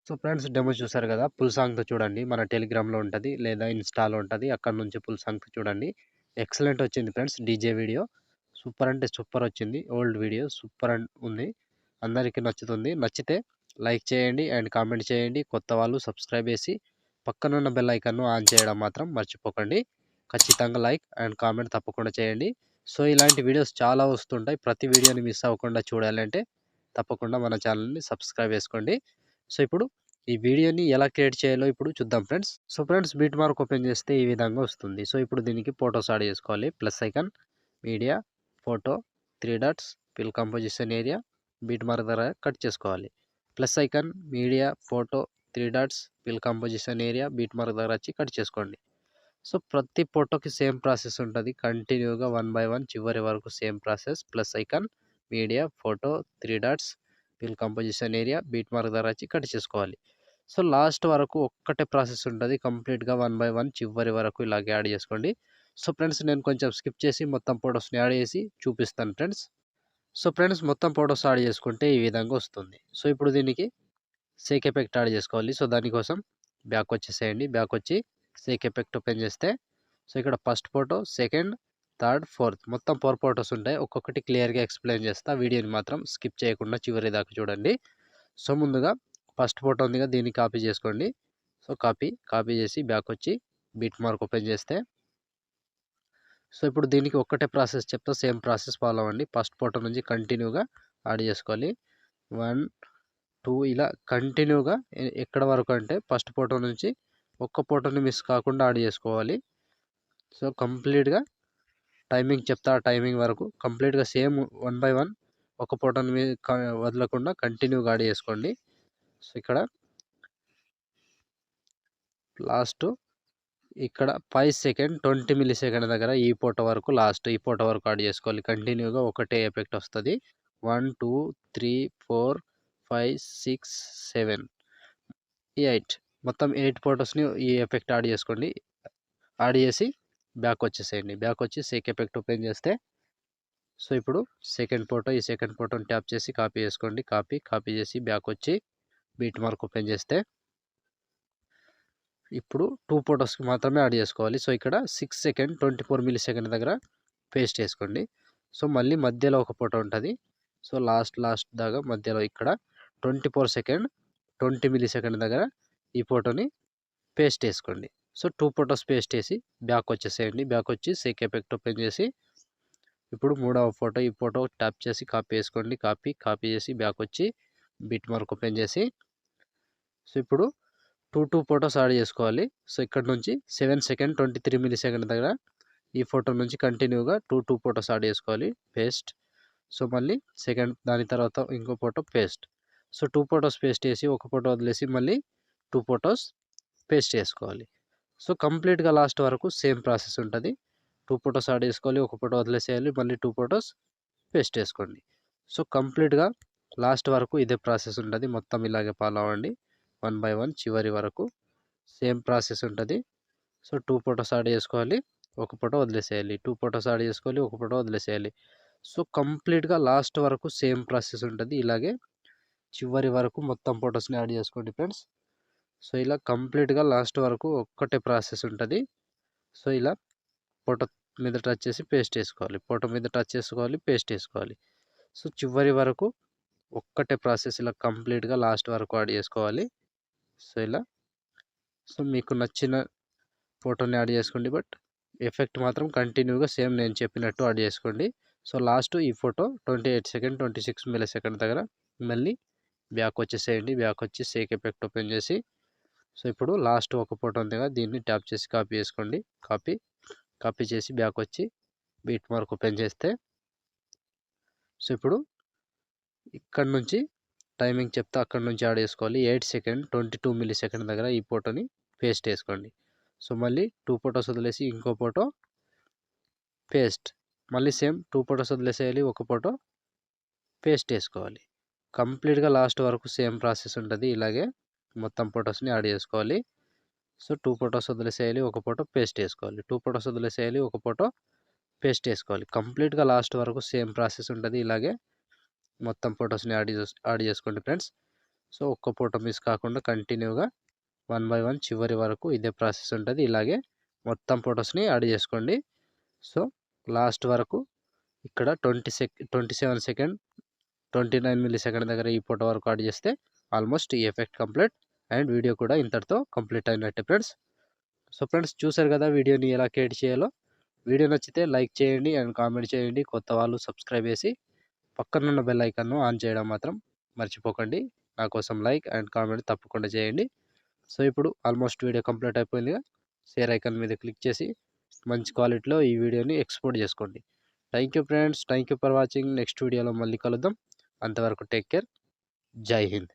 So friends demo చూసారు కదా! Full సాంగ్‌తో చూడండి. మన టెలిగ్రామ్‌లో ఉంటది. లేదా ఇన్‌స్టాలో ఉంటది. అక్కడి నుంచి ఫుల్ సాంగ్‌తో చూడండి. ఎక్సలెంట్ వచ్చింది ఫ్రెండ్స్ డీజే వీడియో. సూపర్ అంటే సూపర్ వచ్చింది. ఓల్డ్ వీడియో సూపర్ ఉంది. అందరికి నచ్చుతుంది. నచ్చితే లైక్ చేయండి అండ్ కామెంట్ చేయండి. కొత్త వాళ్ళు సబ్స్క్రైబ్ చేసి పక్కనున్న బెల్ ఐకాన్‌ను ఆన్ చేయడం మాత్రం మర్చిపోకండి. ఖచ్చితంగా లైక్ అండ్ కామెంట్ తప్పకుండా చేయండి. సో ఇలాంటి వీడియోస్ చాలా వస్తుంటాయి. ప్రతి వీడియోని మిస్ అవ్వకుండా చూడాలంటే తప్పకుండా మన ఛానల్‌ని సబ్స్క్రైబ్ చేసుకోండి. సో ఇప్పుడు ఈ వీడియోని ఎలా క్రియేట్ చేయాలో ఇప్పుడు చూద్దాం friends. So friends beat mark open చేస్తే ఈ విధంగా వస్తుంది. సో ఇప్పుడు దీనికి ఫోటోస్ యాడ్ చేసుకోవాలి. Plus icon, media, photo, 3 dots, fill composition area, beat mark దగ్గర కట్ చేసుకోవాలి. Plus icon, media, photo, 3 dots, fill composition area, beat mark దగ్గర వచ్చి కట్ చేసుకోండి. సో ప్రతి ఫోటోకి సేమ్ ప్రాసెస్ ఉంటుంది. కంటిన్యూగా 1 బై 1 చివరి వరకు same process. Plus icon, media, photo, 3 dots, fill composition area, beat mark దగ్గర వచ్చి కట్ చేసుకోవాలి. సో లాస్ట్ వరకు ఒక్కటే ప్రాసెస్ ఉంటుంది. కంప్లీట్‌గా 1 బై 1 చివరి వరకు ఇలాగే యాడ్ చేసుకోండి. సో ఫ్రెండ్స్ నేను కొంచెం స్కిప్ చేసి మొత్తం ఫోటోస్‌ని యాడ్ చేసి చూపిస్తాను ఫ్రెండ్స్. సో ఫ్రెండ్స్ మొత్తం ఫోటోస్ యాడ్ చేసుకుంటే ఈ విధంగా వస్తుంది. సో ఇప్పుడు దీనికి షేక్ ఎఫెక్ట్ యాడ్ చేసుకోవాలి. సో దానికోసం బ్యాక్ వచ్చేసేయండి. బ్యాక్ వచ్చి షేక్ ఎఫెక్ట్ ఓపెన్ చేస్తే సో ఇక్కడ first photo, second, third, fourth మొత్తం 4 ఫోటోస్ ఉంటాయి. ఒక్కొక్కటి క్లియర్‌గా ఎక్స్‌ప్లెయిన్ చేస్తా. వీడియోని మాత్రం స్కిప్ చేయకుండా చివరి దాకా చూడండి. సో ముందుగా ఫస్ట్ ఫోటో ఉందిగా దీన్ని కాపీ చేసుకోండి. సో కాపీ చేసి బ్యాక్ వచ్చి బీట్ మార్క్ ఓపెన్ చేస్తే సో ఇప్పుడు దీనికి ఒక్కటే ప్రాసెస్ చెప్తా. సేమ్ ప్రాసెస్ ఫాలో అవ్వండి. ఫస్ట్ ఫోటో నుంచి కంటిన్యూగా యాడ్ చేసుకోవాలి. 1, 2 ఇలా కంటిన్యూగా ఎక్కడ వరకు అంటే ఫస్ట్ ఫోటో నుంచి ఒక్క ఫోటోని మిస్ కాకుండా యాడ్ చేసుకోవాలి. సో కంప్లీట్‌గా టైమింగ్ చెప్తా. ఆ టైమింగ్ వరకు కంప్లీట్‌గా సేమ్ 1 బై 1 ఒక ఫోటోని వదలకుండా కంటిన్యూగా యాడ్ చేసుకోండి. సో ఇక్కడ లాస్ట్ ఇక్కడ 5 సెకండ్ 20 మిల్లీ సెకండ్ దగ్గర ఈ ఫోటో వరకు ఈ ఫోటో వరకు యాడ్ చేసుకోవాలి. కంటిన్యూగా ఒకటే ఎఫెక్ట్ వస్తది. 1, 2, 3, 4, 5, 6, 7, 8 మొత్తం 8 ఫోటోస్‌ని ఈ ఎఫెక్ట్ యాడ్ చేసుకోండి. యాడ్ చేసి బ్యాక్ వచ్చేసేయండి. బ్యాక్ వచ్చి షేక్ ఎఫెక్ట్ ఓపెన్ చేస్తే సో ఇప్పుడు సెకండ్ ఫోటో, ఈ సెకండ్ ఫోటోని ట్యాప్ చేసి కాపీ చేసుకోండి. కాపీ చేసి బ్యాక్ వచ్చి బీట్ మార్క్ ఓపెన్ చేస్తే ఇప్పుడు 2 ఫోటోస్‌కి మాత్రమే యాడ్ చేసుకోవాలి. సో ఇక్కడ 6 సెకండ్ 24 మిల్లీ సెకండ్ దగ్గర పేస్ట్ చేసుకోండి. సో మళ్ళీ మధ్యలో ఒక ఫోటో ఉంటది. సో లాస్ట్ దాకా మధ్యలో ఇక్కడ 24 సెకండ్ 20 మిల్లీ సెకండ్ దగ్గర ఈ ఫోటోని పేస్ట్ చేసుకోండి. సో 2 ఫోటోస్ పేస్ట్ చేసి బ్యాక్ వచ్చేసేయండి. బ్యాక్ వచ్చి షేక్ ఎఫెక్ట్ ఓపెన్ చేసి ఇప్పుడు మూడవ ఫోటో ఈ ఫోటో ట్యాప్ చేసి కాపీ చేసుకోండి. కాపీ చేసి బ్యాక్ వచ్చి బిట్ మార్క్ ఓపెన్ చేసి సో ఇప్పుడు 2 ఫోటోస్ యాడ్ చేసుకోవాలి. సో ఇక్కడ నుంచి 7 సెకండ్ 23 మిల్లీ సెకండ్ దగ్గర ఈ ఫోటో నుంచి కంటిన్యూగా 2 ఫోటోస్ యాడ్ చేసుకోవాలి. పేస్ట్. సో మళ్ళీ సెకండ్ దాని తర్వాత ఇంకో photo paste. So 2 photos paste చేసి ఒక ఫోటో వదిలేసి మళ్ళీ 2 ఫోటోస్ పేస్ట్ చేసుకోవాలి. సో కంప్లీట్‌గా లాస్ట్ వరకు సేమ్ ప్రాసెస్ ఉంటది. 2 ఫోటోస్ యాడ్ చేసుకోవాలి. ఒక ఫోటో వదిలేసేయాలి. మళ్ళీ 2 ఫోటోస్ పేస్ట్ చేసుకోండి. సో కంప్లీట్‌గా లాస్ట్ వరకు ఇదే ప్రాసెస్ ఉంటది. మొత్తం ఇలాగే ఫాలో అవ్వండి. 1 బై 1 చివరి వరకు సేమ్ ప్రాసెస్ ఉంటది. సో 2 ఫోటోస్ యాడ్ చేసుకోవాలి. ఒక ఫోటో వదిలేసేయాలి. 2 ఫోటోస్ యాడ్ చేసుకోవాలి. ఒక ఫోటో వదిలేసేయాలి. సో కంప్లీట్‌గా లాస్ట్ వరకు సేమ్ ప్రాసెస్ ఉంటది. ఇలాగే చివరి వరకు మొత్తం ఫోటోస్‌ని యాడ్ చేసుకోండి ఫ్రెండ్స్. సో ఇలా కంప్లీట్‌గా లాస్ట్ వరకు ఒక్కటే ప్రాసెస్ ఉంటది. సో ఇలా ఫోటో మీద టచ్ చేసి పేస్ట్ చేసుకోవాలి. ఫోటో మీద టచ్ చేసుకోవాలి. పేస్ట్ చేసుకోవాలి. సో చివరి వరకు ఒక్కటే ప్రాసెస్ ఇలా కంప్లీట్‌గా లాస్ట్ వరకు యాడ్ చేసుకోవాలి. సో ఇలా సో మీకు నచ్చిన ఫోటోని యాడ్ చేసుకోండి. బట్ ఎఫెక్ట్ మాత్రం కంటిన్యూగా సేమ్ నేను చెప్పినట్టు యాడ్ చేసుకోండి. సో లాస్ట్ ఈ ఫోటో 28 సెకండ్ 26 మిల్లీ సెకండ్ దగ్గర మళ్ళీ బ్యాక్ వచ్చేసేయండి. బ్యాక్ వచ్చి షేక్ ఎఫెక్ట్ ఓపెన్ చేసి సో ఇప్పుడు లాస్ట్ ఒక ఫోటో ఉంది కదా దీన్ని ట్యాప్ చేసి కాపీ చేసుకోండి. కాపీ చేసి బ్యాక్ వచ్చి బీట్ మార్క్ ఓపెన్ చేస్తే సో ఇప్పుడు ఇక్కడ నుంచి టైమింగ్ చెప్తే అక్కడ నుంచి యాడ్ చేసుకోవాలి. 8 సెకండ్ 22 మిల్లీ సెకండ్ దగ్గర ఈ ఫోటోని పేస్ట్ చేసుకోండి. సో మళ్ళీ 2 ఫోటోస్ వదిలేసి ఇంకో ఫోటో పేస్ట్. మళ్ళీ సేమ్ 2 ఫోటోస్ వదిలేసేయాలి. ఒక ఫోటో పేస్ట్ చేసుకోవాలి. కంప్లీట్‌గా లాస్ట్ వరకు సేమ్ ప్రాసెస్ ఉంటది. ఇలాగే మొత్తం ఫోటోస్‌ని యాడ్ చేసుకోవాలి. సో 2 ఫోటోస్ వదిలేసేయాలి. ఒక ఫోటో పేస్ట్ చేసుకోవాలి. 2 ఫోటోస్ వదిలేసేయాలి. ఒక ఫోటో పేస్ట్ చేసుకోవాలి. కంప్లీట్‌గా లాస్ట్ వరకు సేమ్ ప్రాసెస్ ఉంటది. ఇలాగే మొత్తం ఫోటోస్‌ని యాడ్ చేసుకోండి ఫ్రెండ్స్. సో ఒక్క ఫోటో మిస్ కాకుండా కంటిన్యూగా 1 బై 1 చివరి వరకు ఇదే ప్రాసెస్ ఉంటుంది. ఇలాగే మొత్తం ఫొటోస్ని యాడ్ చేసుకోండి. సో లాస్ట్ వరకు ఇక్కడ 27 సెకండ్ 29 మిల్లీ సెకండ్ దగ్గర ఈ ఫోటో వరకు యాడ్ చేస్తే ఆల్మోస్ట్ ఈ ఎఫెక్ట్ కంప్లీట్ అండ్ వీడియో కూడా ఇంతటితో కంప్లీట్ అయినట్టే ఫ్రెండ్స్. సో ఫ్రెండ్స్ చూసారు కదా వీడియోని ఎలా క్రియేట్ చేయాలో. వీడియో నచ్చితే లైక్ చేయండి అండ్ కామెంట్ చేయండి. కొత్త వాళ్ళు సబ్స్క్రైబ్ చేసి పక్కనున్న బెల్ ఐకాన్ను ఆన్ చేయడం మాత్రం మర్చిపోకండి. నా కోసం లైక్ అండ్ కామెంట్ తప్పకుండా చేయండి. సో ఇప్పుడు ఆల్మోస్ట్ వీడియో కంప్లీట్ అయిపోయిందిగా. షేర్ ఐకాన్ మీద క్లిక్ చేసి మంచి క్వాలిటీలో ఈ వీడియోని ఎక్స్పోర్ట్ చేసుకోండి. Thank you friends. Thank you for watching. Next వీడియోలో మళ్ళీ కలుద్దాం. అంతవరకు టేక్ కేర్. జై హింద్.